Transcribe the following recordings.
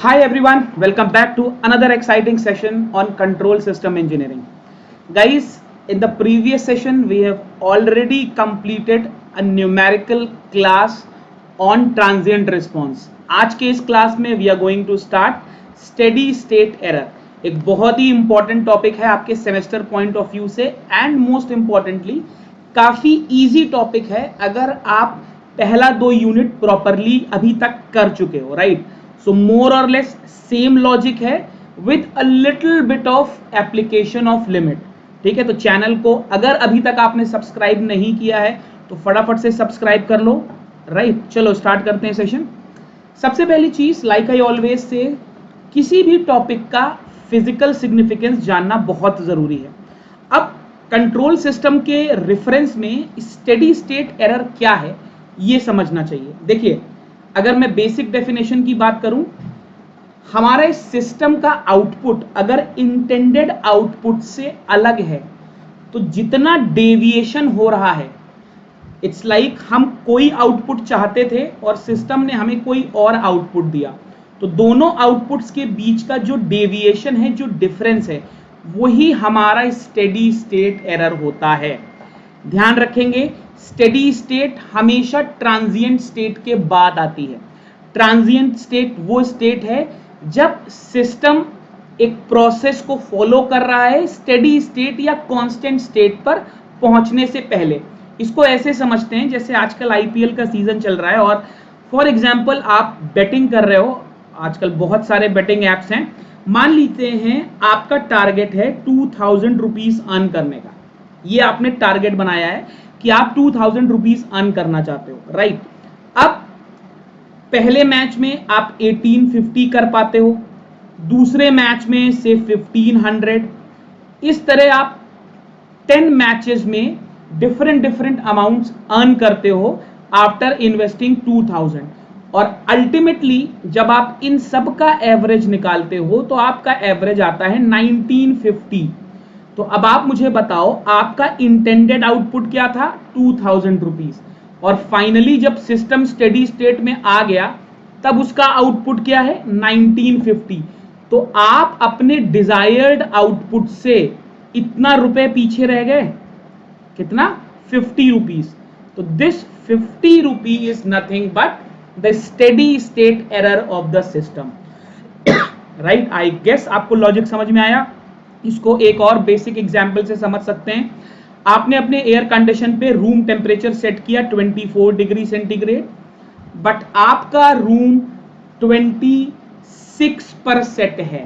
Hi everyone, welcome back to another exciting session on control system engineering. Guys, in the previous session we have already completed a numerical class on transient response. आज के इस class में we are going to start steady state error. एक बहुत ही important topic है आपके semester point of view से and most importantly काफी easy topic है अगर आप पहला 2 यूनिट प्रॉपरली अभी तक कर चुके हो, राइट? सो मोर और लेस सेम लॉजिक है with a little bit of application of limit. ठीक है, तो चैनल को अगर अभी तक आपने सब्सक्राइब नहीं किया है तो फटाफट से सब्सक्राइब कर लो, राइट? चलो स्टार्ट करते हैं सेशन. सबसे पहली चीज, लाइक आई ऑलवेज से, किसी भी टॉपिक का फिजिकल सिग्निफिकेंस जानना बहुत जरूरी है. अब कंट्रोल सिस्टम के रेफरेंस में स्टेडी स्टेट एरर क्या है ये समझना चाहिए. देखिए, अगर मैं बेसिक डेफिनेशन की बात करूं, हमारे सिस्टम का आउटपुट अगर इंटेंडेड आउटपुट से अलग है तो जितना डेविएशन हो रहा है, इट्स लाइक हम कोई आउटपुट चाहते थे और सिस्टम ने हमें कोई और आउटपुट दिया, तो दोनों आउटपुट्स के बीच का जो डेविएशन है, जो डिफरेंस है, वही हमारा स्टेडी स्टेट एरर होता है. ध्यान रखेंगे, स्टेडी स्टेट हमेशा ट्रांजिएंट स्टेट के बाद आती है. ट्रांजिएंट स्टेट वो स्टेट है जब सिस्टम एक प्रोसेस को फॉलो कर रहा है स्टेडी स्टेट या कांस्टेंट स्टेट पर पहुंचने से पहले. इसको ऐसे समझते हैं जैसे आजकल आईपीएल का सीजन चल रहा है और फॉर एग्जांपल आप बेटिंग कर रहे हो. आजकल बहुत सारे बेटिंग एप्स हैं. मान लेते हैं आपका टारगेट है 2000 रुपीज अर्न करने का. ये आपने टारगेट बनाया है कि आप 2000 रुपीज अर्न करना चाहते हो, राइट? अब पहले मैच में आप 1850 कर पाते हो, दूसरे मैच में से 1500. इस तरह आप 10 मैचेस में डिफरेंट अमाउंट्स अर्न करते हो आफ्टर इन्वेस्टिंग 2000. और अल्टीमेटली जब आप इन सब का एवरेज निकालते हो तो आपका एवरेज आता है 1950. तो अब आप मुझे बताओ, आपका इंटेंडेड आउटपुट क्या था? 2000 रुपीज. और फाइनली जब सिस्टम स्टेडी स्टेट में आ गया तब उसका आउटपुट क्या है? 1950. तो आप अपने डिजायर्ड आउटपुट से इतना रुपए पीछे रह गए. कितना? 50 रुपीज. तो this 50 rupee is nothing but the steady state error of the system, right? I guess आपको लॉजिक समझ में आया. इसको एक और बेसिक एग्जांपल से समझ सकते हैं. आपने अपने एयर कंडीशन पे रूम टेम्परेचर सेट किया 24 डिग्री सेंटीग्रेड, बट आपका रूम 26 पर सेट है,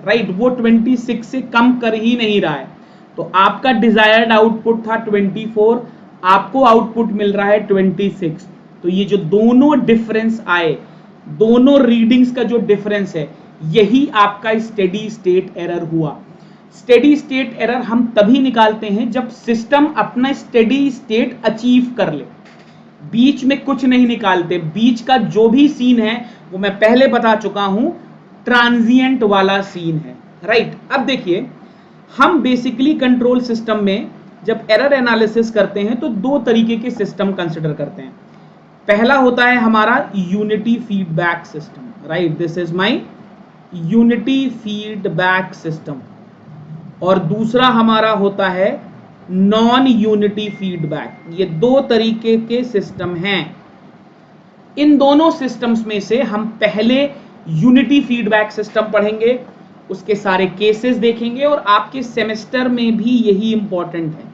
राइट? वो 26 से कम कर ही नहीं रहा है. तो आपका डिजायर्ड आउटपुट था 24, आपको आउटपुट मिल रहा है 26. तो ये जो दोनों डिफरेंस आए, दोनों रीडिंग्स का जो डिफरेंस है, यही आपका स्टेडी स्टेट एरर हुआ. स्टेडी स्टेट एरर हम तभी निकालते हैं जब सिस्टम अपना स्टेडी स्टेट अचीव कर ले. बीच में कुछ नहीं निकालते. बीच का जो भी सीन है वो मैं पहले बता चुका हूं, ट्रांजिएंट वाला सीन है, राइट? अब देखिए, हम बेसिकली कंट्रोल सिस्टम में जब एरर एनालिसिस करते हैं तो दो तरीके के सिस्टम कंसिडर करते हैं. पहला होता है हमारा unity feedback system, right? This is my unity feedback system. और दूसरा हमारा होता है नॉन यूनिटी फीडबैक. ये दो तरीके के सिस्टम हैं. इन दोनों सिस्टम्स में से हम पहले यूनिटी फीडबैक सिस्टम पढ़ेंगे, उसके सारे केसेस देखेंगे और आपके सेमेस्टर में भी यही इंपॉर्टेंट है.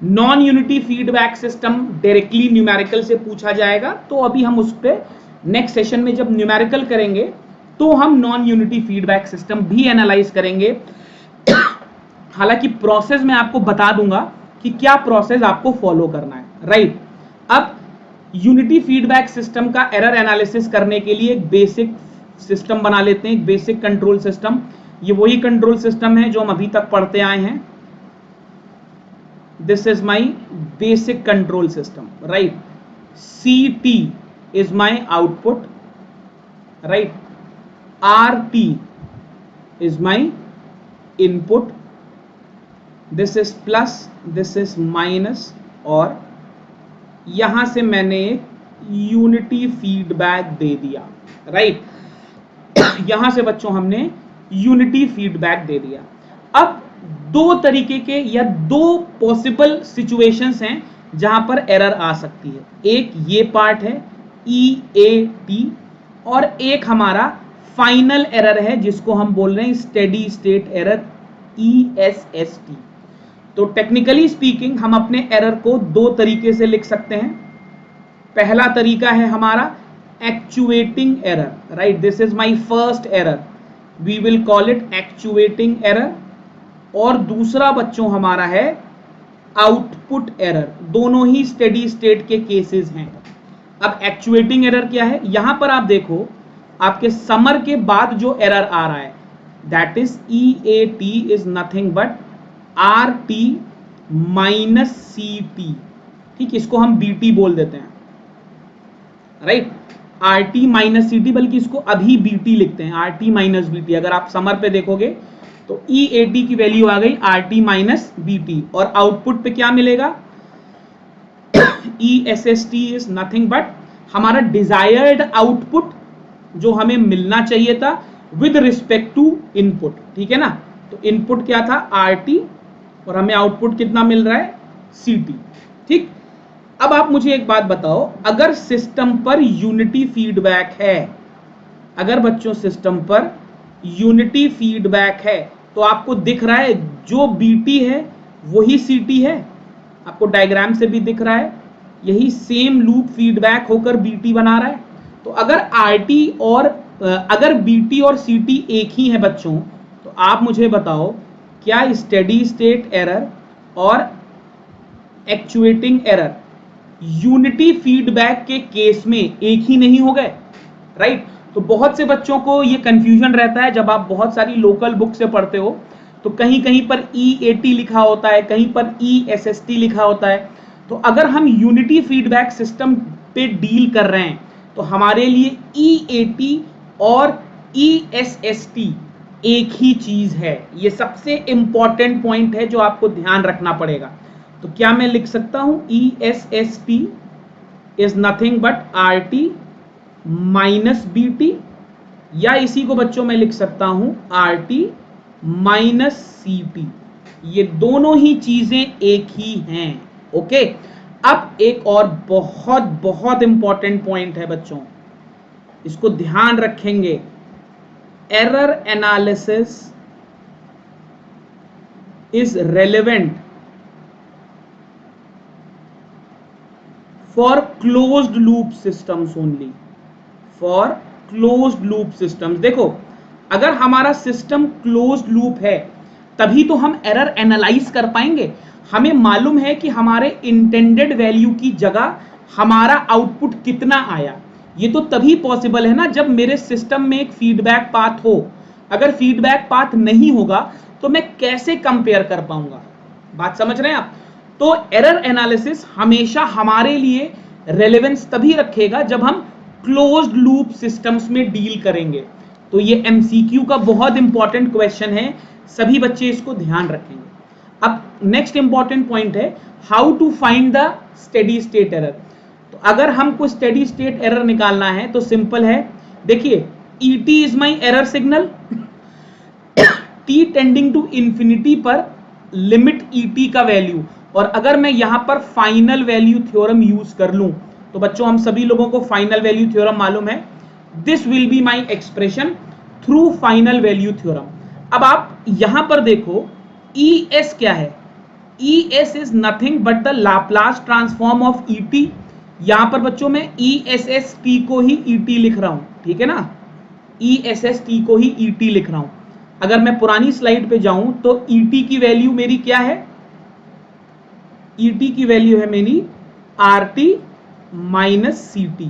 Non unity feedback system directly numerical से पूछा जाएगा, तो अभी हम उस पर नेक्स्ट सेशन में जब न्यूमेरिकल करेंगे तो हम नॉन यूनिटी फीडबैक सिस्टम भी एनालाइज करेंगे. हालांकि प्रोसेस मैं आपको बता दूंगा कि क्या प्रोसेस आपको फॉलो करना है, राइट? अब यूनिटी फीडबैक सिस्टम का एरर एनालिसिस करने के लिए एक बेसिक सिस्टम बना लेते हैं, एक बेसिक कंट्रोल सिस्टम. ये वही कंट्रोल सिस्टम है जो हम अभी तक पढ़ते आए हैं. This is my basic control system, right? CT is my output, right? RT is my input. This is plus, this is minus, और यहां से मैंने यूनिटी फीडबैक दे दिया, राइट? यहां से बच्चों हमने यूनिटी फीडबैक दे दिया। अब दो तरीके के या दो पॉसिबल सिचुएशंस हैं जहां पर एरर आ सकती है। एक ये पार्ट है EAT और एक हमारा फाइनल एरर है जिसको हम बोल रहे हैं स्टेडी स्टेट एरर ESST। तो टेक्निकली स्पीकिंग हम अपने एरर को दो तरीके से लिख सकते हैं। पहला तरीका है हमारा actuating error, right, this is my first error, we will call it actuating error. और दूसरा बच्चों हमारा है आउटपुट एरर। दोनों ही स्टेडी स्टेट के केसेस हैं। अब एक्चुएटिंग एरर क्या है, यहां पर आप देखो आपके समर के बाद जो एरर आ रहा है that is EAT is nothing but RT minus CT। ठीक, इसको हम BT बोल देते हैं, राइट, RT माइनस CT, बल्कि इसको अभी BT लिखते हैं, RT माइनस BT। अगर आप समर पे देखोगे तो EAT की वैल्यू आ गई RT माइनस BT और आउटपुट पे क्या मिलेगा ESST इज नथिंग बट हमारा डिजायर्ड आउटपुट जो हमें मिलना चाहिए था विद रिस्पेक्ट टू इनपुट। ठीक है ना, तो इनपुट क्या था RT और हमें आउटपुट कितना मिल रहा है CT। ठीक, अब आप मुझे एक बात बताओ, अगर सिस्टम पर यूनिटी फीडबैक है, अगर बच्चों सिस्टम पर यूनिटी फीडबैक है तो आपको दिख रहा है जो BT है वही CT है, आपको डायग्राम से भी दिख रहा है, यही सेम लूप फीडबैक होकर BT बना रहा है। तो अगर RT और अगर BT और CT एक ही है बच्चों, तो आप मुझे बताओ क्या स्टेडी स्टेट एरर और एक्चुएटिंग एरर यूनिटी फीडबैक के केस में एक ही नहीं हो गए, राइट? तो बहुत से बच्चों को ये कंफ्यूजन रहता है जब आप बहुत सारी लोकल बुक से पढ़ते हो, तो कहीं कहीं पर EAT लिखा होता है, कहीं पर ESST लिखा होता है। तो अगर हम यूनिटी फीडबैक सिस्टम पे डील कर रहे हैं तो हमारे लिए EAT और ESST एक ही चीज है। ये सबसे इंपॉर्टेंट पॉइंट है जो आपको ध्यान रखना पड़ेगा। तो क्या मैं लिख सकता हूं ESST is nothing but RT minus BT, या इसी को बच्चों मैं लिख सकता हूं RT माइनस CT। ये दोनों ही चीजें एक ही हैं। ओके, अब एक और बहुत बहुत इंपॉर्टेंट पॉइंट है बच्चों, इसको ध्यान रखेंगे। Error analysis is relevant for closed loop systems only, for closed loop systems. देखो, अगर हमारा सिस्टम क्लोज्ड लूप है तभी तो हम एरर एनालाइज कर पाएंगे। हमें मालूम है कि हमारे इंटेंडेड वैल्यू की जगह हमारा आउटपुट कितना आया। ये तो तभी पॉसिबल है ना जब मेरे सिस्टम में एक फीडबैक पाथ हो। अगर फीडबैक पाथ नहीं होगा तो मैं कैसे कंपेयर कर पाऊंगा? बात समझ रहे हैं आप? तो एरर एनालिसिस हमेशा हमारे लिए रेलेवेंस तभी रखेगा जब हम क्लोज्ड लूप सिस्टम्स में डील करेंगे। तो ये MCQ का बहुत इंपॉर्टेंट क्वेश्चन है, सभी बच्चे इसको ध्यान रखेंगे। अब नेक्स्ट इंपॉर्टेंट पॉइंट है how to find the steady state error. तो अगर हमको स्टेडी स्टेट एरर निकालना है तो सिंपल है, देखिए ET is my error signal, T tending to infinity पर लिमिट ET का वैल्यू, और अगर मैं यहां पर फाइनल वैल्यू थ्योरम यूज कर लूं तो बच्चों हम सभी लोगों को फाइनल वैल्यू थ्योरम मालूम है, this will be my expression through final value theorem. अब आप यहां पर देखो ES क्या है, ES is nothing but the Laplace transform of ET। यहां पर बच्चों मैं ESST को ही ET लिख रहा हूं, ठीक है ना, ESST को ही ET लिख रहा हूं। अगर मैं पुरानी स्लाइड पे जाऊं तो ET की वैल्यू मेरी क्या है, ET की वैल्यू है मेरी RT माइनस CT।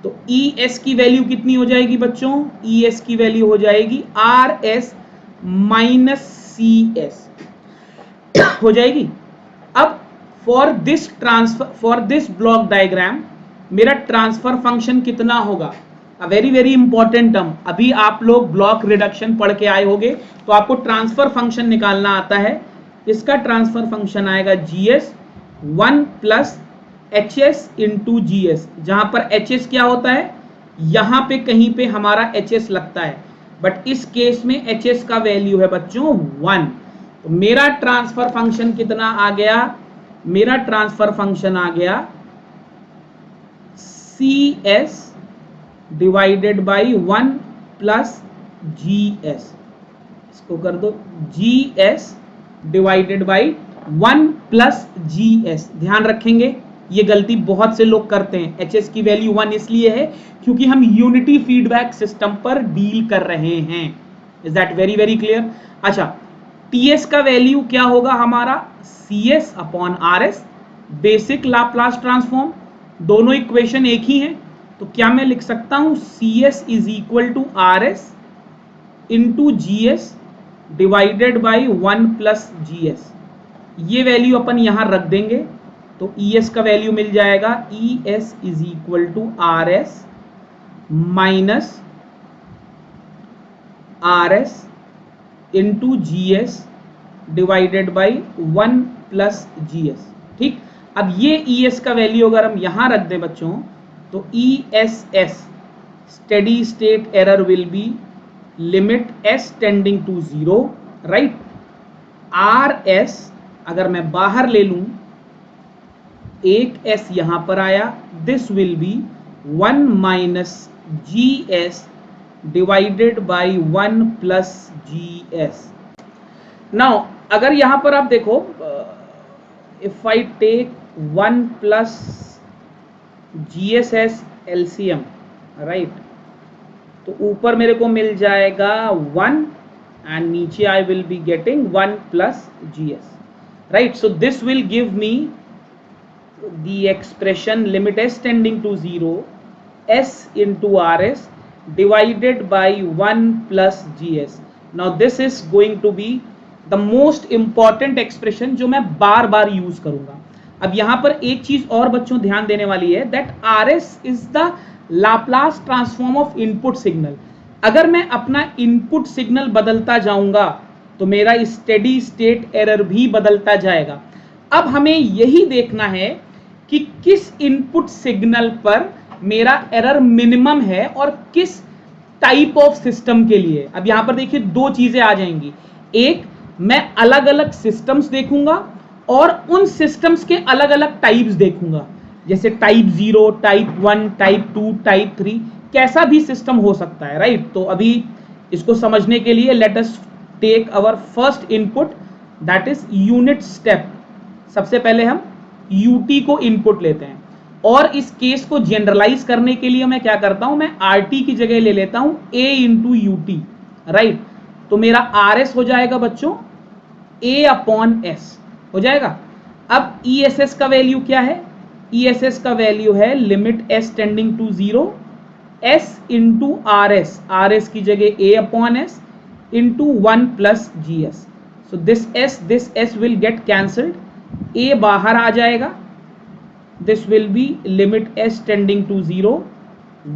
तो ES की वैल्यू कितनी हो जाएगी बच्चों, ES की वैल्यू हो जाएगी RS माइनस CS हो जाएगी। अब फॉर दिस ब्लॉक डायग्राम मेरा ट्रांसफर फंक्शन कितना होगा, वेरी वेरी इंपॉर्टेंट टर्म। अभी आप लोग ब्लॉक रिडक्शन पढ़ के आए होंगे तो आपको ट्रांसफर फंक्शन निकालना आता है। इसका ट्रांसफर फंक्शन आएगा GS 1 plus HS into GS, जहां पर HS क्या होता है, यहां पे कहीं पे हमारा HS लगता है, बट इस केस में एच एस का वैल्यू है बच्चों 1। तो मेरा ट्रांसफर फंक्शन कितना आ गया, मेरा ट्रांसफर फंक्शन आ गया C S divided by 1 plus G S, इसको कर दो G S divided by 1 plus G S. ध्यान रखेंगे ये गलती बहुत से लोग करते हैं, एच एस की वैल्यू 1 इसलिए है क्योंकि हम यूनिटी फीडबैक सिस्टम पर डील कर रहे हैं। Is that very very clear? अच्छा, टी एस का वैल्यू क्या होगा हमारा, C S upon R S, basic Laplace transform, दोनों इक्वेशन एक ही हैं, तो क्या मैं लिख सकता हूं C S is equal to R S into G S divided by 1 plus G S. ये वैल्यू अपन यहां रख देंगे तो ई एस का वैल्यू मिल जाएगा E S is equal to R S minus R S into G S divided by 1 plus G S. ठीक, अब ये ई एस का वैल्यू अगर हम यहां रख दें बच्चों तो E S S steady state error will be limit S tending to 0, right. R S अगर मैं बाहर ले लूं, एक एस यहां पर आया, this will be 1 minus G S divided by 1 plus G S. Now अगर यहां पर आप देखो, if I take 1 plus G S S LCM, right, तो ऊपर मेरे को मिल जाएगा 1 एंड नीचे I will be getting 1 plus G S, right. So this will give me the expression limit s tending to 0 s into rs divided by 1 plus gs. Now this is going to be the most important expression जो मैं बार बार use करूंगा। अब यहां पर एक चीज और बच्चों ध्यान देने वाली है, that rs is the Laplace transform of input signal। अगर मैं अपना इनपुट सिग्नल बदलता जाऊंगा तो मेरा स्टेडी स्टेट एरर भी बदलता जाएगा। अब हमें यही देखना है कि किस इनपुट सिग्नल पर मेरा एरर मिनिमम है और किस टाइप ऑफ सिस्टम के लिए। अब यहां पर देखिए दो चीजें आ जाएंगी, एक मैं अलग अलग सिस्टम्स देखूंगा और उन सिस्टम्स के अलग अलग टाइप्स देखूंगा, जैसे टाइप 0, टाइप 1, टाइप 2, टाइप 3, कैसा भी सिस्टम हो सकता है, राइट। तो अभी इसको समझने के लिए let us take our first input, that is unit step. सबसे पहले हम यूटी को इनपुट लेते हैं और इस केस को जनरलाइज करने के लिए मैं क्या करता हूं, मैं आरटी की जगह ले लेता हूं ए इंटू यूटी, राइट। तो मेरा आर एस हो जाएगा बच्चों ए अपॉन एस हो जाएगा। अब ई एस एस का वैल्यू क्या है, ई एस एस का वैल्यू है limit S tending to 0 S into R S की जगह A upon S into 1 plus G S. So this S will get cancelled, A बाहर आ जाएगा, this will be limit S tending to 0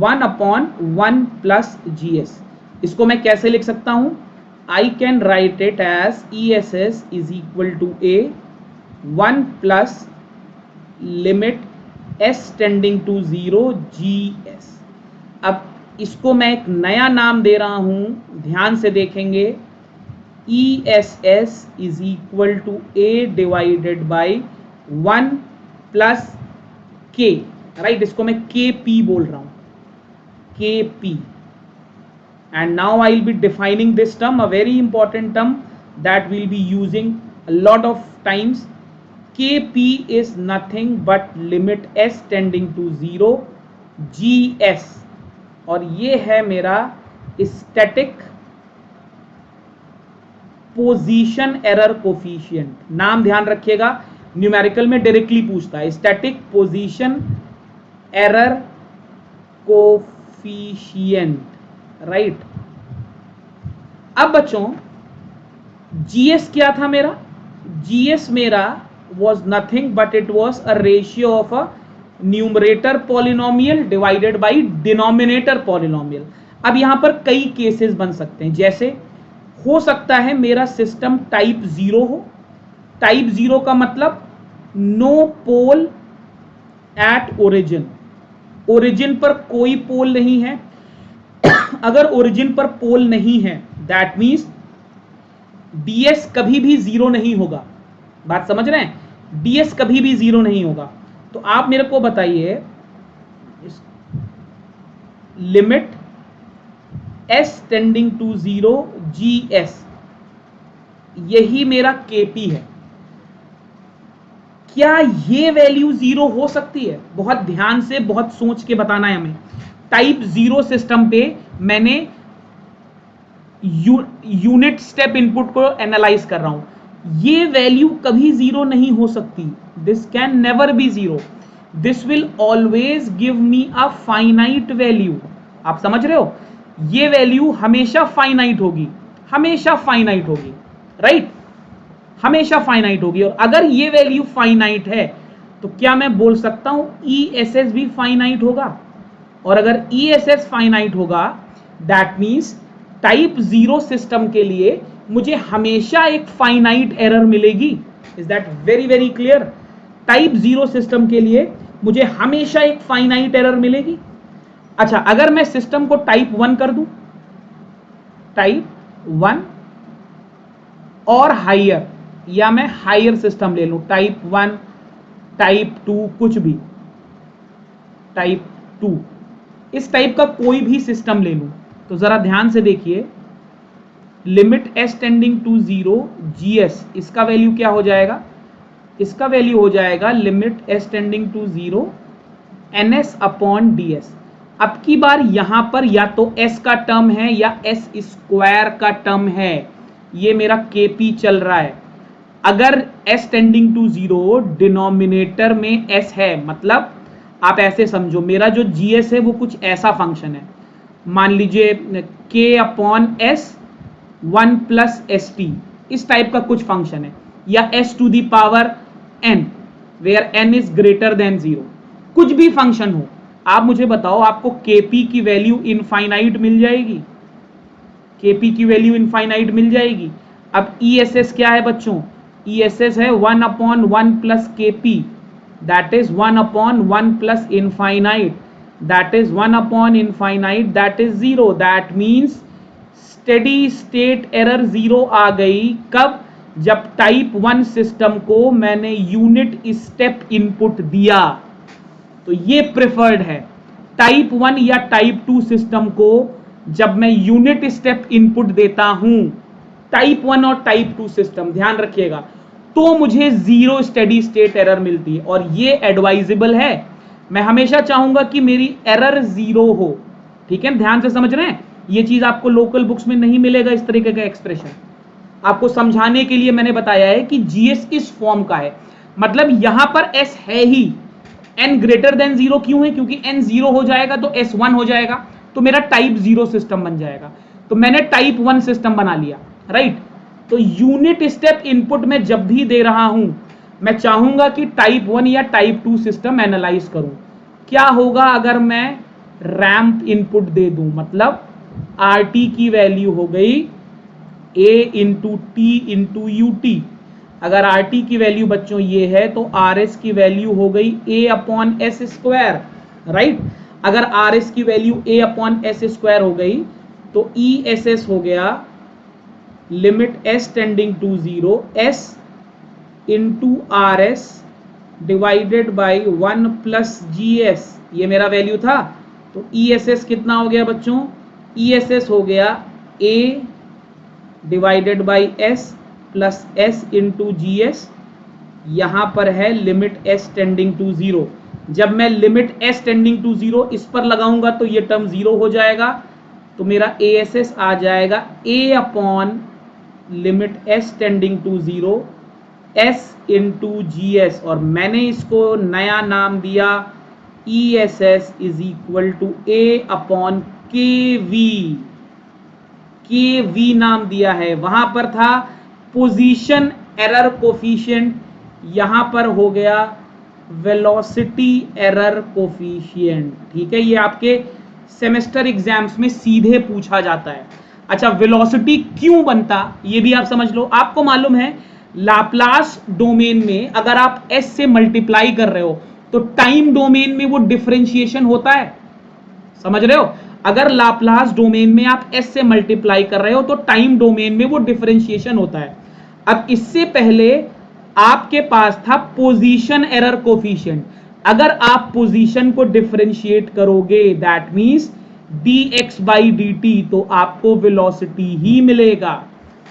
1 upon 1 plus G S. इसको मैं कैसे लिख सकता हूं, I can write it as E S S is equal to A 1 plus limit S tending to 0 G S. अब इसको मैं एक नया नाम दे रहा हूं, ध्यान से देखेंगे, E S S is equal to A divided by 1 plus K, right. इसको मैं के पी बोल रहा हूं, K P. And now I will be defining this term, a very important term that will be using a lot of times. K P is nothing but limit S tending to 0 G S, और ये है मेरा static position error coefficient. नाम ध्यान रखिएगा, numerical में directly पूछता है, static position error coefficient, right. अब बच्चों जीएस क्या था मेरा, जीएस मेरा was nothing but it was a ratio of a numerator polynomial divided by denominator polynomial। अब यहां पर कई केसेस बन सकते हैं, जैसे हो सकता है मेरा सिस्टम टाइप 0 हो। टाइप 0 का मतलब no pole at origin, origin पर कोई पोल नहीं है अगर ओरिजिन पर पोल नहीं है दैट मीन्स ds कभी भी जीरो नहीं होगा। बात समझ रहे हैं? ds कभी भी जीरो नहीं होगा। तो आप मेरे को बताइए limit s tending to 0 gs, यही मेरा kp है। क्या ये वैल्यू जीरो हो सकती है? बहुत ध्यान से बहुत सोच के बताना है हमें। टाइप जीरो सिस्टम पे मैंने यूनिट स्टेप इनपुट को एनालाइज कर रहा हूं। ये वैल्यू कभी जीरो नहीं हो सकती। This can never be zero. This will always give me a finite value. आप समझ रहे हो? ये वैल्यू हमेशा फाइनाइट होगी, हमेशा फाइनाइट होगी, राइट? हमेशा फाइनाइट होगी। और अगर ये वैल्यू फाइनाइट है तो क्या मैं बोल सकता हूं ESS भी फाइनाइट होगा? और अगर ESS फाइनाइट होगा that means type zero system के लिए मुझे हमेशा एक फाइनाइट एरर मिलेगी। Is that very very clear? Type zero system के लिए मुझे हमेशा एक फाइनाइट एरर मिलेगी। अच्छा, अगर मैं सिस्टम को टाइप 1 कर दूं, टाइप 1 और हायर, या मैं हायर सिस्टम ले लूं, टाइप 1, टाइप 2, कुछ भी, टाइप 2, इस टाइप का कोई भी सिस्टम ले लूं, तो जरा ध्यान से देखिए, limit s tending to 0 gs, इसका वैल्यू क्या हो जाएगा? इसका वैल्यू हो जाएगा limit s tending to 0 ns upon ds। अब की बार यहां पर या तो s का टर्म है या s स्क्वायर का टर्म है, ये मेरा kp चल रहा है। अगर s टेंडिंग टू 0 डिनोमिनेटर में s है, मतलब आप ऐसे समझो मेरा जो gs है वो कुछ ऐसा फंक्शन है, मान लीजिए k upon s 1 plus S T, इस टाइप का कुछ फंक्शन है, या s to the power n where n is greater than 0, कुछ भी फंक्शन हो। आप मुझे बताओ आपको kp की वैल्यू इनफाइनाइट मिल जाएगी? kp की वैल्यू इनफाइनाइट मिल जाएगी। अब ESS क्या है बच्चों? ESS है 1 upon 1 plus kp, that is 1 upon 1 plus infinite, that is 1 upon infinite, that is 0. that means steady state error 0 आ गई। कब? जब टाइप 1 सिस्टम को मैंने यूनिट स्टेप इनपुट दिया, तो ये प्रेफर्ड है। टाइप 1 या टाइप 2 सिस्टम को जब मैं यूनिट स्टेप इनपुट देता हूं, टाइप 1 और टाइप 2 सिस्टम, ध्यान रखिएगा, तो मुझे जीरो स्टेडी स्टेट एरर मिलती है। और ये एडवाइजेबल है, मैं हमेशा चाहूंगा कि मेरी एरर जीरो हो। ठीक है, ध्यान से समझ रहे हैं? ये चीज आपको लोकल बुक्स में नहीं मिलेगा, इस तरीके का एक्सप्रेशन। आपको समझाने के लिए मैंने बताया है कि जीएस इस फॉर्म का है, मतलब यहां पर एस है ही, एन ग्रेटर देन जीरो क्यों है? क्योंकि एन जीरो हो जाएगा तो एस 1 हो जाएगा, तो मेरा टाइप जीरो सिस्टम बन जाएगा। तो मैंने टाइप 1 सिस्टम बना लिया, राइट? तो यूनिट स्टेप इनपुट में जब भी दे रहा हूं, मैं चाहूंगा कि टाइप 1 या टाइप 2 सिस्टम एनालाइज करूं। क्या होगा अगर मैं रैंप इनपुट दे दूं? मतलब RT की वैल्यू हो गई A into T into UT. अगर RT की वैल्यू बच्चों ये है तो RS की वैल्यू हो गई A upon s square, right? अगर RS की value A upon s square हो गई तो ESS हो गया limit s tending to 0 s into RS divided by 1 plus GS, ये मेरा वैल्यू था। तो ESS कितना हो गया बच्चों? ESS हो गया A divided by S plus S into GS। यहां पर है लिमिट s टेंडिंग टू 0। जब मैं लिमिट s टेंडिंग टू 0 इस पर लगाऊंगा तो ये टर्म 0 हो जाएगा, तो मेरा ASS आ जाएगा A upon limit s tending to 0 s into GS, और मैंने इसको नया नाम दिया ESS is equal to A upon KV नाम दिया है। वहां पर था पोजीशन एरर कोफिशिएंट, यहां पर हो गया वेलोसिटी एरर कोफिशिएंट। ठीक है, ये आपके सेमेस्टर एग्जाम्स में सीधे पूछा जाता है। अच्छा, वेलोसिटी क्यों बनता ये भी आप समझ लो। आपको मालूम है लाप्लास डोमेन में अगर आप s से मल्टीप्लाई कर रहे हो तो टाइम डोमेन में वो डिफरेंशिएशन होता है, समझ रहे हो? अगर लाप्लास डोमेन में आप s से मल्टीप्लाई कर रहे हो तो टाइम डोमेन में वो डिफरेंशिएशन होता है। अब इससे पहले आपके पास था पोजीशन एरर कोफिशिएंट। अगर आप पोजीशन को डिफरेंशिएट करोगे that means dx by dt, तो आपको वेलोसिटी ही मिलेगा।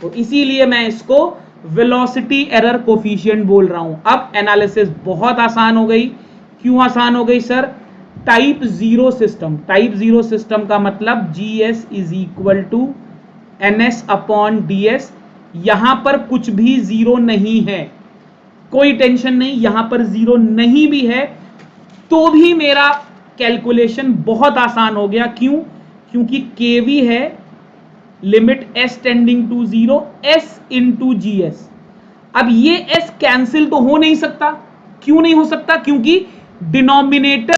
तो इसीलिए मैं इसको वेलोसिटी एरर कोफिशिएंट बोल रहा हूं। अब एनालिसिस बहुत आसान हो गई। क्यों आसान हो गई sir? Type zero system, type zero system का मतलब GS is equal to NS upon DS। यहां पर कुछ भी जीरो नहीं है, कोई टेंशन नहीं, यहां पर जीरो नहीं भी है तो भी मेरा कैलकुलेशन बहुत आसान हो गया। क्यों? क्योंकि KV है limit S tending to zero S into GS। अब ये S कैंसिल तो हो नहीं सकता। क्यों नहीं हो सकता? क्योंकि डिनोमिनेटर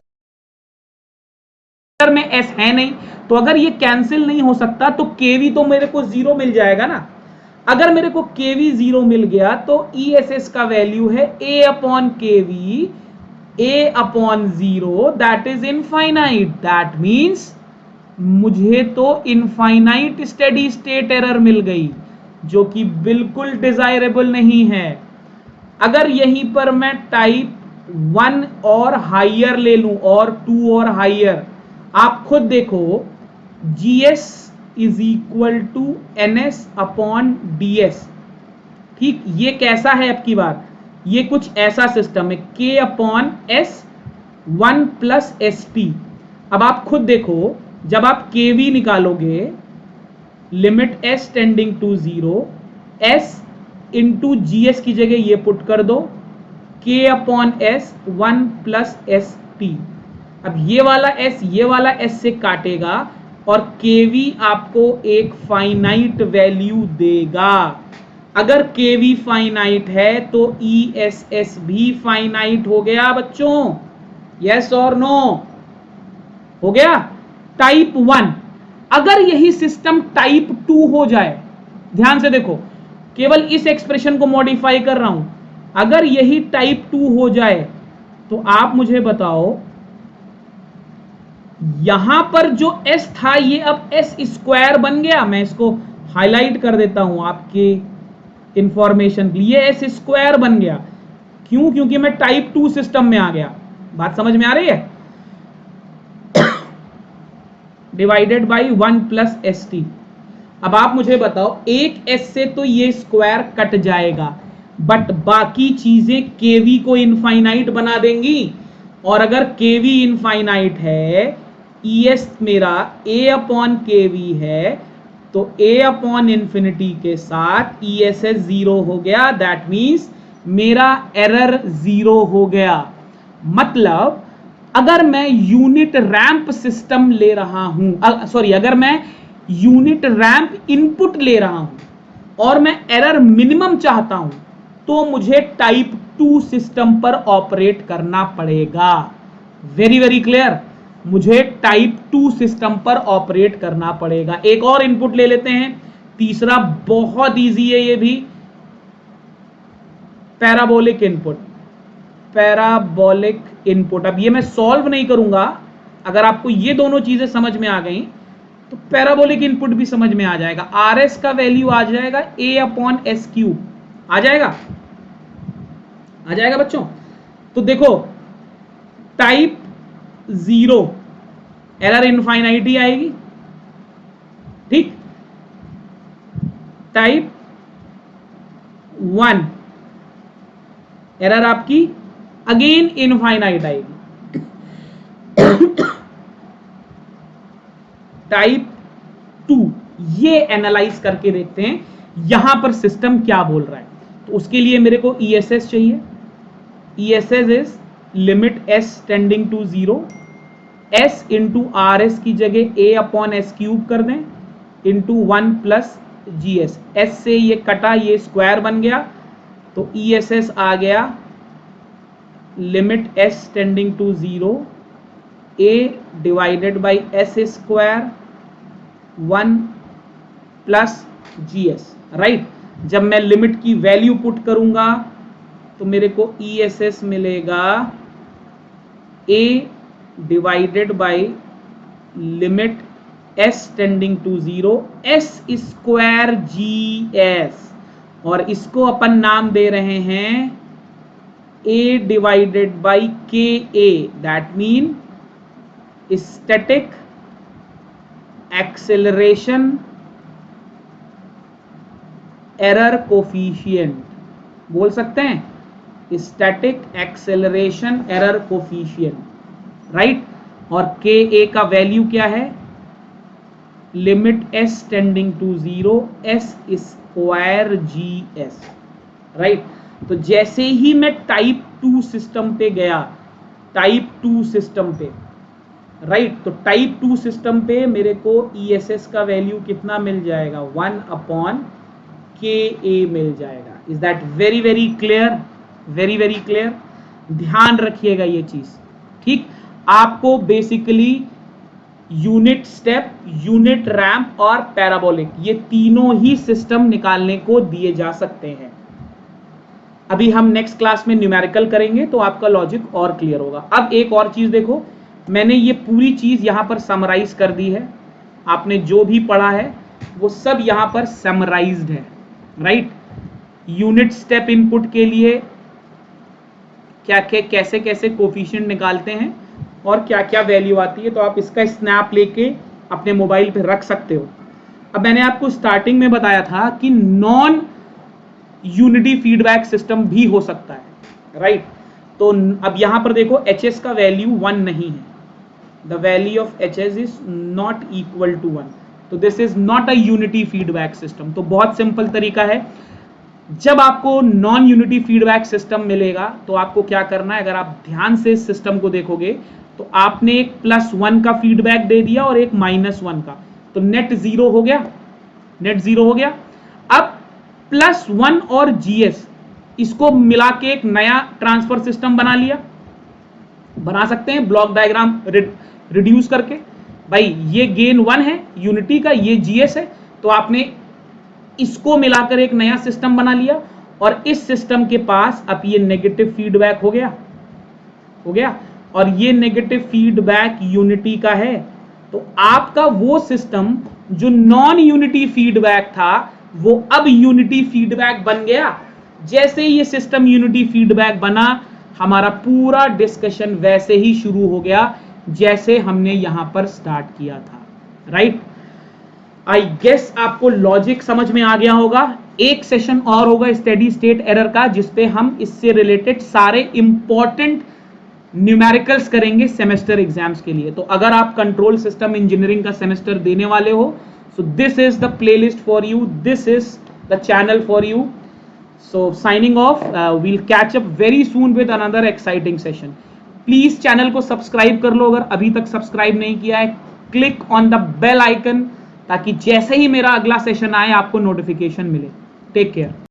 में S है नहीं, तो अगर ये कैंसिल नहीं हो सकता तो KV तो मेरे को जीरो मिल जाएगा ना। अगर मेरे को KV जीरो मिल गया तो ESS का वैल्यू है A upon KV, A upon zero that is infinite. That means मुझे तो इनफाइनाइट स्टेडी स्टेट एरर मिल गई, जो कि बिल्कुल डिजायरेबल नहीं है। अगर यहीं पर मैं टाइप 1 और हाइयर ले लूं और 2 और हाइयर, आप खुद देखो GS is equal to NS upon DS। ठीक, ये कैसा है आपकी बात? ये कुछ ऐसा सिस्टम है K upon S 1 plus ST। अब आप खुद देखो, जब आप KV निकालोगे limit S tending to zero, S into GS की जगह ये पुट कर दो K upon S 1 plus ST। अब ये वाला S से काटेगा और KV आपको एक फाइनाइट वैल्यू देगा। अगर KV फाइनाइट है तो ESS भी फाइनाइट हो गया बच्चों। यस और नो? हो गया। टाइप 1। अगर यही सिस्टम टाइप 2 हो जाए, ध्यान से देखो, केवल इस एक्सप्रेशन को मॉडिफाई कर रहा हूं, अगर यही टाइप 2 हो जाए तो आप मुझे बताओ, यहां पर जो S था ये अब S स्क्वायर बन गया। मैं इसको हाईलाइट कर देता हूं आपके इंफॉर्मेशन के लिए, S स्क्वायर बन गया। क्यों? क्योंकि मैं टाइप 2 सिस्टम में आ गया। बात समझ में आ रही है? Divided by 1 plus ST। अब आप मुझे बताओ, एक S से तो ये स्क्वायर कट जाएगा, बट बाकी चीजें KV को इनफाइनाइट बना देंगी। और अगर KV इनफाइनाइट है, ES मेरा A अपॉन KV है, तो A अपॉन इंफिनिटी के साथ ESS जीरो हो गया। दैट मीन्स मेरा एरर जीरो हो गया। मतलब अगर मैं यूनिट रैंप सिस्टम ले रहा हूं, अगर मैं यूनिट रैंप इनपुट ले रहा हूं और मैं एरर मिनिमम चाहता हूं, तो मुझे टाइप 2 सिस्टम पर ऑपरेट करना पड़ेगा। Very very clear? मुझे टाइप 2 सिस्टम पर ऑपरेट करना पड़ेगा। एक और इनपुट ले लेते हैं, तीसरा बहुत इजी है ये भी, पैराबोलिक इनपुट। पैराबोलिक इनपुट, अब ये मैं सॉल्व नहीं करूंगा। अगर आपको ये दोनों चीजें समझ में आ गई तो पैराबोलिक इनपुट भी समझ में आ जाएगा। RS का वैल्यू आ जाएगा A अपॉन S क्यूब। आ जाएगा? आ जाएगा बच्चों? तो देखो, टाइप 0 एरर इनफाइनाइट ही आएगी। ठीक, टाइप 1 एरर आपकी अगेन इनफाइनाइट आएगी। टाइप 2 ये एनालाइज करके देखते हैं यहां पर सिस्टम क्या बोल रहा है। तो उसके लिए मेरे को ESS चाहिए। ESS is limit S tending to zero, S into RS की जगह A अपॉन S क्यूब कर दें इंटू 1 प्लस GS। S से ये कटा, ये स्क्वायर बन गया, तो ESS आ गया limit S tending to zero A divided by S square 1 plus GS। Right? जब मैं लिमिट की वैल्यू पुट करूंगा तो मेरे को ESS मिलेगा A divided by limit s tending to 0 s square gs, और इसको अपन नाम दे रहे हैं a divided by ka, that mean static acceleration error coefficient, बोल सकते हैं static acceleration error coefficient, right. और ka का वैल्यू क्या है, limit s tending to 0 s square gs, right. तो जैसे ही मैं टाइप 2 सिस्टम पे गया, टाइप 2 सिस्टम पे, राइट, तो टाइप 2 सिस्टम पे मेरे को ESS का वैल्यू कितना मिल जाएगा, 1/KA मिल जाएगा। Is that very very clear, very very clear. ध्यान रखिएगा ये चीज, ठीक। आपको basically unit step, unit ramp और पैराबोलिक, ये तीनों ही सिस्टम निकालने को दिए जा सकते हैं। अभी हम नेक्स्ट क्लास में न्यूमेरिकल करेंगे तो आपका लॉजिक और क्लियर होगा। अब एक और चीज देखो, मैंने ये पूरी चीज यहां पर समराइज कर दी है, आपने जो भी पढ़ा है वो सब यहां पर समराइज्ड है, राइट। यूनिट स्टेप इनपुट के लिए क्या क्या कैसे कैसे कोफिशिएंट निकालते हैं और क्या क्या वैल्यू आती है, तो आप इसका स्नैप लेके अपने मोबाइल पे रख सकते हो। अब मैंने आपको स्टार्टिंग में बताया था कि नॉन यूनिटी फीडबैक सिस्टम भी हो सकता है, राइट। तो अब यहां पर देखो HS का वैल्यू 1 नहीं है, the value of HS is not equal to 1, तो this is not a unity feedback system. तो बहुत सिंपल तरीका है, जब आपको नॉन यूनिटी फीडबैक सिस्टम मिलेगा तो आपको क्या करना है, अगर आप ध्यान से इस सिस्टम को देखोगे तो आपने एक +1 का फीडबैक दे दिया और एक -1 का, तो नेट 0 हो गया, नेट 0 हो गया। अब +1 और GS इसको मिला के एक नया ट्रांसफर सिस्टम बना लिया, बना सकते हैं ब्लॉक डायग्राम रिड्यूस करके। भाई ये गेन 1 है यूनिटी का, ये GS है, तो आपने इसको मिलाकर एक नया सिस्टम बना लिया और इस सिस्टम के पास अब ये नेगेटिव फीडबैक हो गया, हो गया, और ये नेगेटिव फीडबैक यूनिटी का है। तो आपका वो सिस्टम जो नॉन यूनिटी फीडबैक था वो अब यूनिटी फीडबैक बन गया। जैसे ही ये सिस्टम यूनिटी फीडबैक बना, हमारा पूरा डिस्कशन वैसे ही शुरू हो गया जैसे हमने यहां पर स्टार्ट किया था, राइट। आई गेस आपको लॉजिक समझ में आ गया होगा। एक सेशन और होगा स्टेडी स्टेट एरर का, जिसपे हम इससे रिलेटेड सारे इंपॉर्टेंट न्यूमेरिकल्स करेंगे सेमेस्टर एग्जाम्स के लिए। तो अगर आप कंट्रोल सिस्टम इंजीनियरिंग का सेमेस्टर देने वाले हो, so this is the playlist for you, this is the channel for you. So signing off, we'll catch up very soon with another exciting session. Please channel को subscribe कर लो अगर अभी तक सब्सक्राइब नहीं किया है, click on the bell icon ताकि जैसे ही मेरा अगला सेशन आए आपको नोटिफिकेशन मिले। Take care.